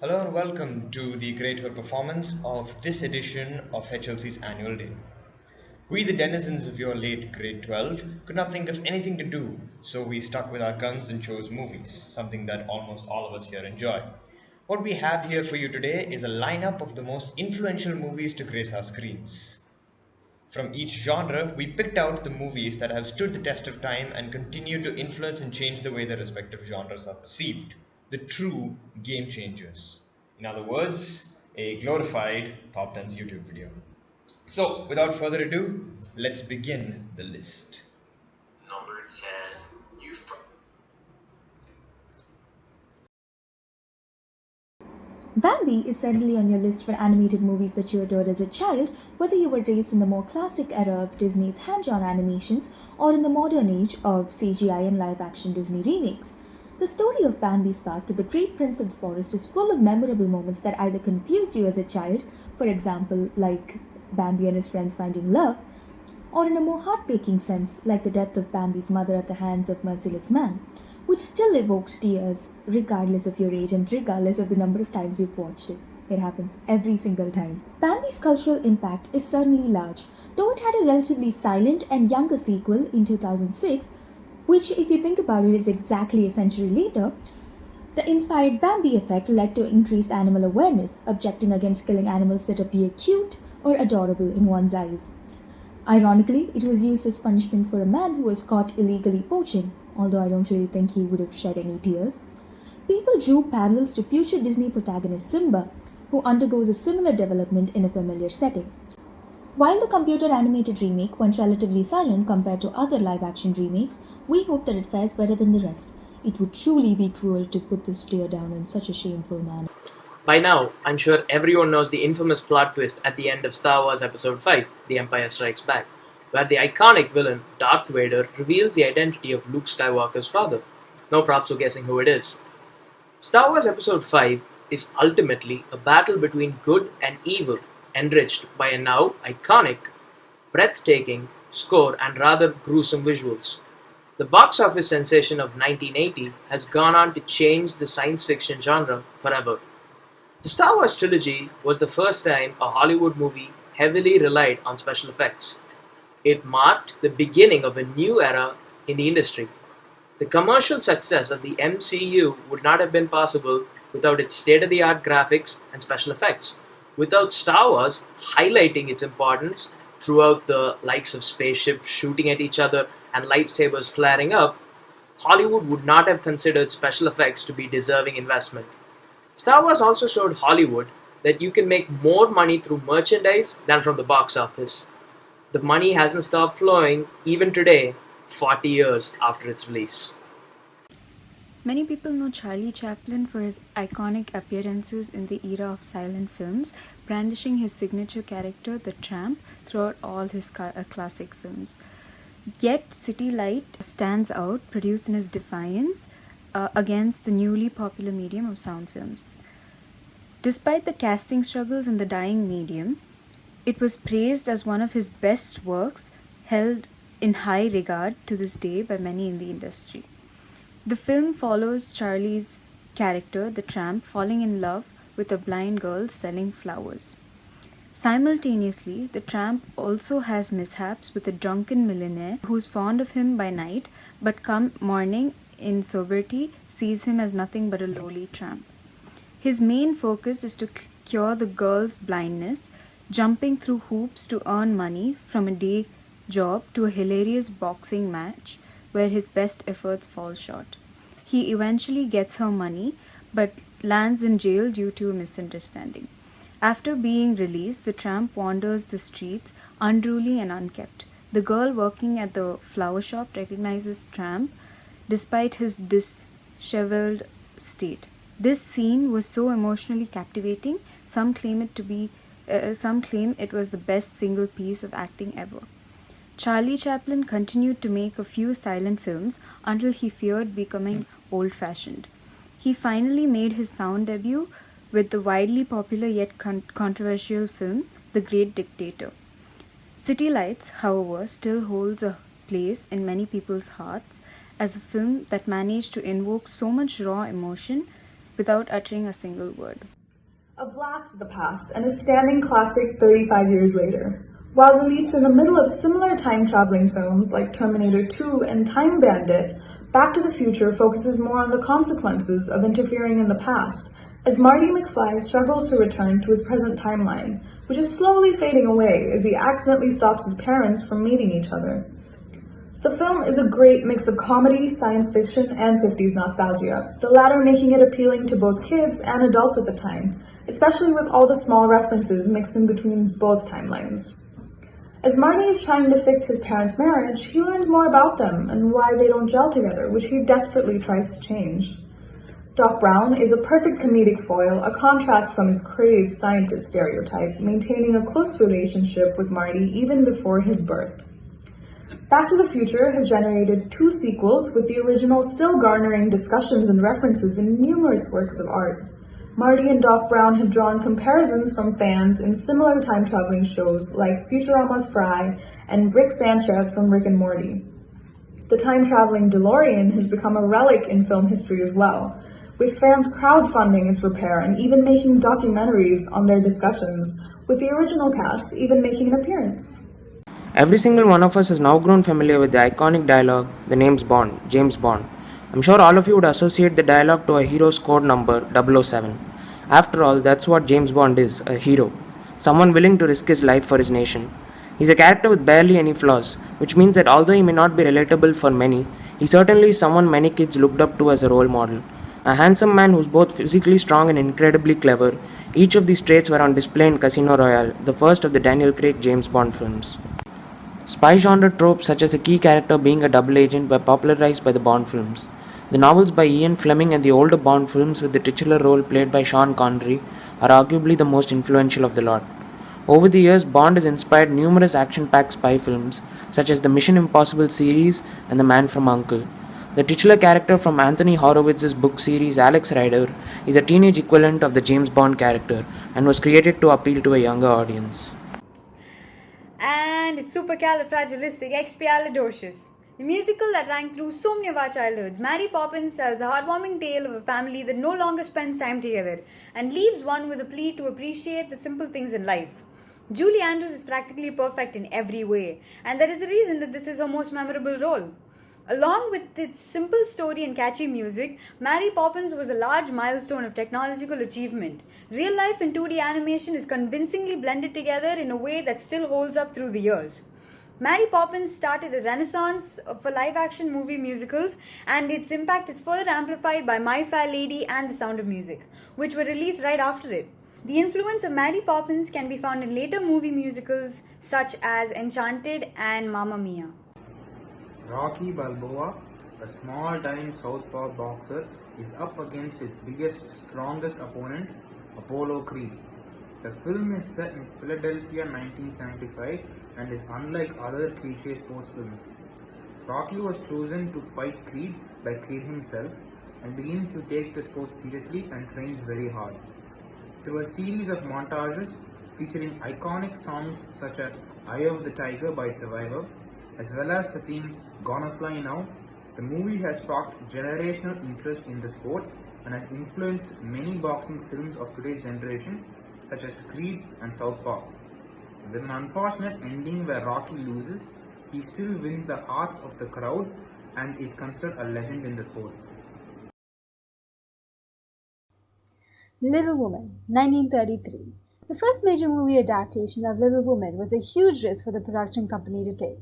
Hello and welcome to the grateful performance of this edition of HLC's annual day. We, the denizens of your late grade 12, could not think of anything to do, so we stuck with our guns and chose movies, something that almost all of us here enjoy. What we have here for you today is a lineup of the most influential movies to grace our screens. From each genre, we picked out the movies that have stood the test of time and continue to influence and change the way the respective genres are perceived. The true game changers. In other words, a glorified Top 10's YouTube video. So, without further ado, let's begin the list. Number 10. You've Bambi is certainly on your list for animated movies that you adored as a child, whether you were raised in the more classic era of Disney's hand-drawn animations or in the modern age of CGI and live-action Disney remakes. The story of Bambi's path to the great prince of the forest is full of memorable moments that either confused you as a child, for example, like Bambi and his friends finding love, or in a more heartbreaking sense, like the death of Bambi's mother at the hands of merciless man, which still evokes tears regardless of your age and regardless of the number of times you've watched it. It happens every single time. Bambi's cultural impact is certainly large, though it had a relatively silent and younger sequel in 2006, which, if you think about it, is exactly a century later. The inspired Bambi effect led to increased animal awareness, objecting against killing animals that appear cute or adorable in one's eyes. Ironically, it was used as punishment for a man who was caught illegally poaching, although I don't really think he would have shed any tears. People drew parallels to future Disney protagonist Simba, who undergoes a similar development in a familiar setting. While the computer animated remake went relatively silent compared to other live action remakes, we hope that it fares better than the rest. It would truly be cruel to put this player down in such a shameful manner. By now, I'm sure everyone knows the infamous plot twist at the end of Star Wars Episode 5, The Empire Strikes Back, where the iconic villain, Darth Vader, reveals the identity of Luke Skywalker's father. No props for guessing who it is. Star Wars Episode 5 is ultimately a battle between good and evil, enriched by a now iconic, breathtaking score and rather gruesome visuals. The box office sensation of 1980 has gone on to change the science fiction genre forever. The Star Wars trilogy was the first time a Hollywood movie heavily relied on special effects. It marked the beginning of a new era in the industry. The commercial success of the MCU would not have been possible without its state of the art graphics and special effects, without Star Wars highlighting its importance throughout the likes of spaceships shooting at each other and lightsabers flaring up. Hollywood would not have considered special effects to be deserving investment. Star Wars also showed Hollywood that you can make more money through merchandise than from the box office. The money hasn't stopped flowing even today, 40 years after its release. Many people know Charlie Chaplin for his iconic appearances in the era of silent films, brandishing his signature character, the Tramp, throughout all his classic films. Yet, City Light stands out, produced in his defiance against the newly popular medium of sound films. Despite the casting struggles in the dying medium, it was praised as one of his best works, held in high regard to this day by many in the industry. The film follows Charlie's character, the tramp, falling in love with a blind girl selling flowers. Simultaneously, the tramp also has mishaps with a drunken millionaire who's fond of him by night, but come morning in sobriety sees him as nothing but a lowly tramp. His main focus is to cure the girl's blindness, jumping through hoops to earn money from a day job to a hilarious boxing match where his best efforts fall short. He eventually gets her money but lands in jail due to a misunderstanding. After being released, the tramp wanders the streets unruly and unkempt. The girl working at the flower shop recognizes Tramp despite his disheveled state. This scene was so emotionally captivating, some claim it was the best single piece of acting ever. Charlie Chaplin continued to make a few silent films until he feared becoming old fashioned. He finally made his sound debut with the widely popular yet controversial film The Great Dictator. City Lights, however, still holds a place in many people's hearts as a film that managed to invoke so much raw emotion without uttering a single word. A blast of the past and a standing classic 35 years later. While released in the middle of similar time-traveling films like Terminator 2 and Time Bandit, Back to the Future focuses more on the consequences of interfering in the past, as Marty McFly struggles to return to his present timeline, which is slowly fading away as he accidentally stops his parents from meeting each other. The film is a great mix of comedy, science fiction, and 50s nostalgia, the latter making it appealing to both kids and adults at the time, especially with all the small references mixed in between both timelines. As Marty is trying to fix his parents' marriage, he learns more about them and why they don't gel together, which he desperately tries to change. Doc Brown is a perfect comedic foil, a contrast from his crazed scientist stereotype, maintaining a close relationship with Marty even before his birth. Back to the Future has generated 2 sequels, with the original still garnering discussions and references in numerous works of art. Marty and Doc Brown have drawn comparisons from fans in similar time-traveling shows like Futurama's Fry and Rick Sanchez from Rick and Morty. The time-traveling DeLorean has become a relic in film history as well, with fans crowdfunding its repair and even making documentaries on their discussions, with the original cast even making an appearance. Every single one of us has now grown familiar with the iconic dialogue, "The name's Bond, James Bond." I'm sure all of you would associate the dialogue to a hero's code number 007. After all, that's what James Bond is, a hero. Someone willing to risk his life for his nation. He's a character with barely any flaws, which means that although he may not be relatable for many, he certainly is someone many kids looked up to as a role model. A handsome man who's both physically strong and incredibly clever. Each of these traits were on display in Casino Royale, the first of the Daniel Craig James Bond films. Spy genre tropes such as a key character being a double agent were popularized by the Bond films. The novels by Ian Fleming and the older Bond films with the titular role played by Sean Connery are arguably the most influential of the lot. Over the years, Bond has inspired numerous action-packed spy films such as the Mission Impossible series and The Man from U.N.C.L.E. The titular character from Anthony Horowitz's book series Alex Rider is a teenage equivalent of the James Bond character and was created to appeal to a younger audience. And it's supercalifragilisticexpialidocious. The musical that rang through so many of our childhoods, Mary Poppins tells a heartwarming tale of a family that no longer spends time together and leaves one with a plea to appreciate the simple things in life. Julie Andrews is practically perfect in every way, and there is a reason that this is her most memorable role. Along with its simple story and catchy music, Mary Poppins was a large milestone of technological achievement. Real life and 2D animation is convincingly blended together in a way that still holds up through the years. Mary Poppins started a renaissance for live-action movie musicals, and its impact is further amplified by My Fair Lady and The Sound of Music, which were released right after it. The influence of Mary Poppins can be found in later movie musicals such as Enchanted and Mamma Mia. Rocky Balboa, a small-time southpaw boxer, is up against his biggest, strongest opponent, Apollo Creed. The film is set in Philadelphia 1975 and is unlike other cliché sports films. Rocky was chosen to fight Creed by Creed himself and begins to take the sport seriously and trains very hard. Through a series of montages featuring iconic songs such as Eye of the Tiger by Survivor, as well as the theme Gonna Fly Now, the movie has sparked generational interest in the sport and has influenced many boxing films of today's generation, such as Creed and Southpaw. With an unfortunate ending where Rocky loses, he still wins the hearts of the crowd and is considered a legend in the sport. Little Woman, 1933. The first major movie adaptation of Little Woman was a huge risk for the production company to take.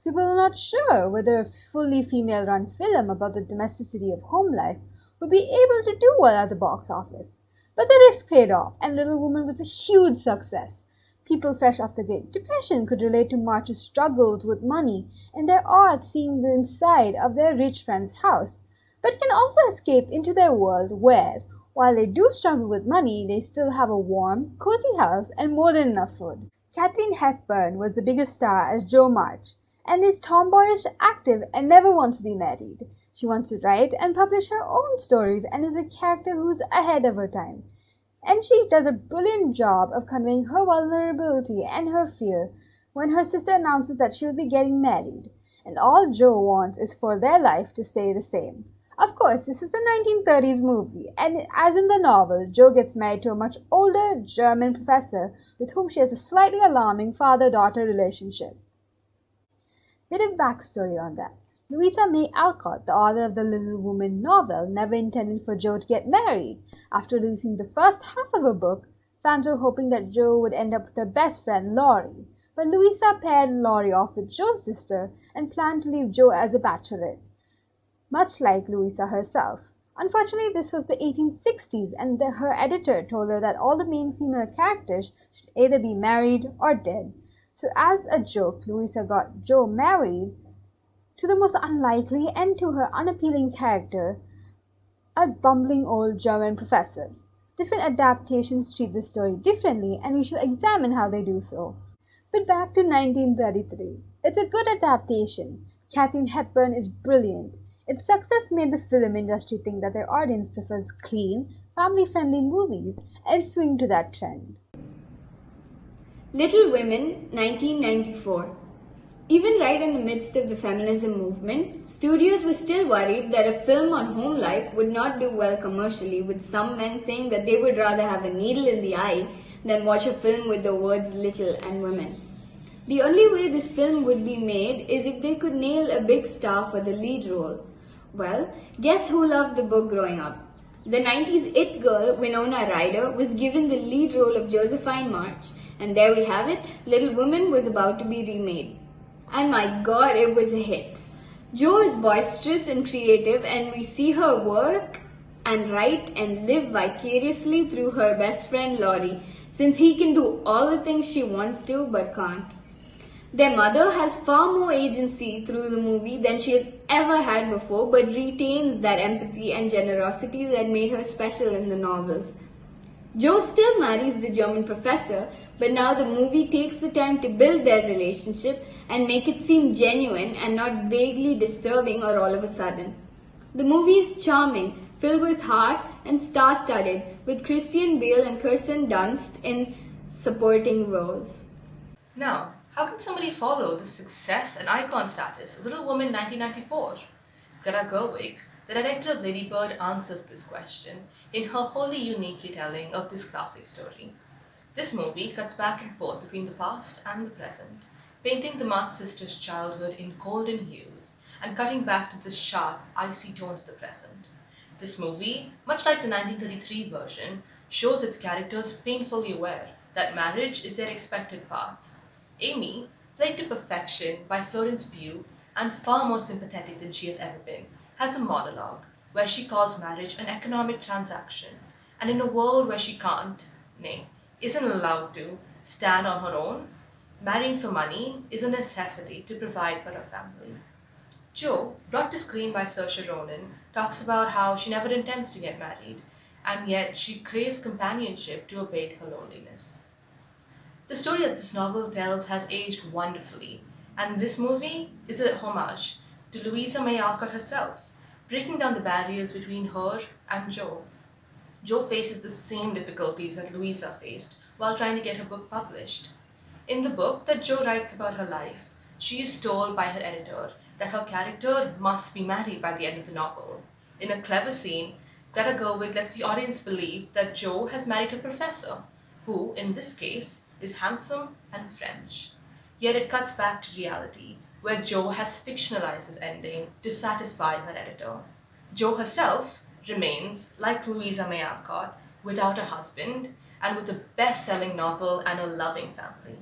People were not sure whether a fully female-run film about the domesticity of home life would be able to do well at the box office. But the risk paid off, and Little Woman was a huge success. People fresh off the Great Depression could relate to March's struggles with money and their awe at seeing the inside of their rich friend's house, but can also escape into their world where, while they do struggle with money, they still have a warm, cozy house and more than enough food. Katharine Hepburn was the biggest star as Jo March, and is tomboyish, active, and never wants to be married. She wants to write and publish her own stories and is a character who's ahead of her time. And she does a brilliant job of conveying her vulnerability and her fear when her sister announces that she will be getting married, and all Jo wants is for their life to stay the same. Of course, this is a 1930s movie, and as in the novel, Jo gets married to a much older German professor with whom she has a slightly alarming father-daughter relationship. Bit of backstory on that. Louisa May Alcott, the author of the Little Woman novel, never intended for Jo to get married. After releasing the first half of her book, fans were hoping that Jo would end up with her best friend Laurie. But Louisa paired Laurie off with Jo's sister and planned to leave Jo as a bachelorette, much like Louisa herself. Unfortunately, this was the 1860s, and her editor told her that all the main female characters should either be married or dead. So, as a joke, Louisa got Jo married to the most unlikely and to her unappealing character, a bumbling old German professor. Different adaptations treat this story differently, and we shall examine how they do so. But back to 1933. It's a good adaptation. Katharine Hepburn is brilliant. Its success made the film industry think that their audience prefers clean, family-friendly movies and swing to that trend. Little Women, 1994. Even right in the midst of the feminism movement, studios were still worried that a film on home life would not do well commercially, with some men saying that they would rather have a needle in the eye than watch a film with the words little and women. The only way this film would be made is if they could nail a big star for the lead role. Well, guess who loved the book growing up? The 90s it girl Winona Ryder was given the lead role of Josephine March, and there we have it, Little Women was about to be remade. And my god, it was a hit. Jo is boisterous and creative, and we see her work and write and live vicariously through her best friend Laurie, since he can do all the things she wants to but can't. Their mother has far more agency through the movie than she has ever had before, but retains that empathy and generosity that made her special in the novels. Jo still marries the German professor, but now the movie takes the time to build their relationship and make it seem genuine and not vaguely disturbing or all of a sudden. The movie is charming, filled with heart and star-studded, with Christian Bale and Kirsten Dunst in supporting roles. Now, how can somebody follow the success and icon status of Little Woman 1994? Greta Gerwig, the director of Lady Bird, answers this question in her wholly unique retelling of this classic story. This movie cuts back and forth between the past and the present, painting the March sisters' childhood in golden hues and cutting back to the sharp, icy tones of the present. This movie, much like the 1933 version, shows its characters painfully aware that marriage is their expected path. Amy, played to perfection by Florence Pugh and far more sympathetic than she has ever been, has a monologue where she calls marriage an economic transaction, and in a world where she can't, nay, isn't allowed to, stand on her own, marrying for money is a necessity to provide for her family. Jo, brought to screen by Saoirse Ronan, talks about how she never intends to get married, and yet she craves companionship to abate her loneliness. The story that this novel tells has aged wonderfully, and this movie is a homage to Louisa May Alcott herself, breaking down the barriers between her and Jo. Jo faces the same difficulties that Louisa faced while trying to get her book published. In the book that Jo writes about her life, she is told by her editor that her character must be married by the end of the novel. In a clever scene, Greta Gerwig lets the audience believe that Jo has married her professor, who, in this case, is handsome and French. Yet it cuts back to reality, where Jo has fictionalized this ending to satisfy her editor. Jo herself remains, like Louisa May Alcott, without a husband and with a best-selling novel and a loving family.